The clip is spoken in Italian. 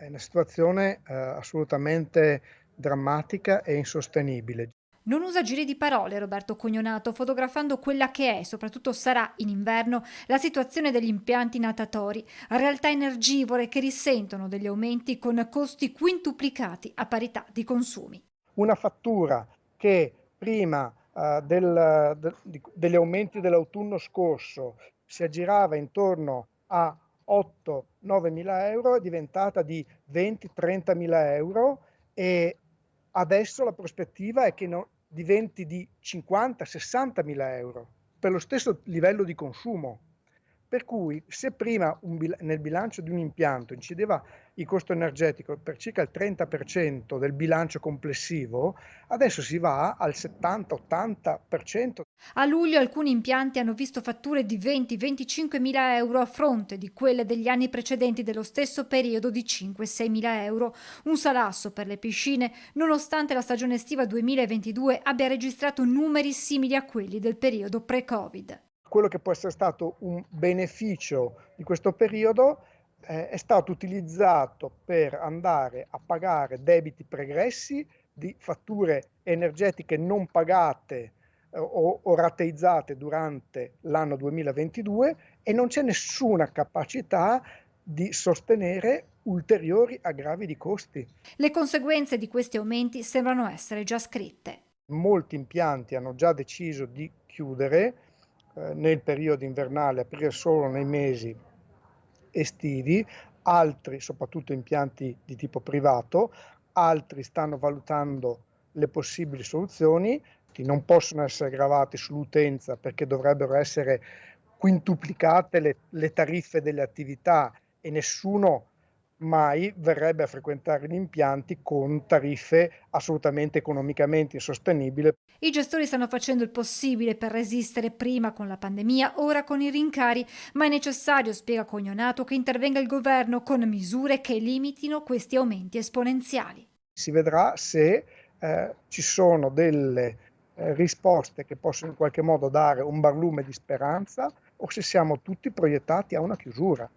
È una situazione, assolutamente drammatica e insostenibile. Non usa giri di parole Roberto Cognonato, fotografando quella che è, soprattutto sarà in inverno, la situazione degli impianti natatori, realtà energivore che risentono degli aumenti con costi quintuplicati a parità di consumi. Una fattura che prima, degli aumenti dell'autunno scorso si aggirava intorno a 8-9 mila euro è diventata di 20-30 mila euro e adesso la prospettiva è che diventi di 50-60 mila euro per lo stesso livello di consumo. Per cui se prima nel bilancio di un impianto incideva il costo energetico per circa il 30% del bilancio complessivo, adesso si va al 70-80%. A luglio alcuni impianti hanno visto fatture di 20-25 mila euro a fronte di quelle degli anni precedenti dello stesso periodo di 5-6 mila euro, un salasso per le piscine, nonostante la stagione estiva 2022 abbia registrato numeri simili a quelli del periodo pre-Covid. Quello che può essere stato un beneficio di questo periodo è stato utilizzato per andare a pagare debiti pregressi di fatture energetiche non pagate o rateizzate durante l'anno 2022 e non c'è nessuna capacità di sostenere ulteriori aggravi di costi. Le conseguenze di questi aumenti sembrano essere già scritte. Molti impianti hanno già deciso di chiudere nel periodo invernale, aprire solo nei mesi estivi, altri, soprattutto impianti di tipo privato, altri stanno valutando le possibili soluzioni che non possono essere gravati sull'utenza perché dovrebbero essere quintuplicate le tariffe delle attività e nessuno mai verrebbe a frequentare gli impianti con tariffe assolutamente economicamente insostenibili. I gestori stanno facendo il possibile per resistere prima con la pandemia, ora con i rincari, ma è necessario, spiega Cognonato, che intervenga il governo con misure che limitino questi aumenti esponenziali. Si vedrà se ci sono delle risposte che possono in qualche modo dare un barlume di speranza o se siamo tutti proiettati a una chiusura.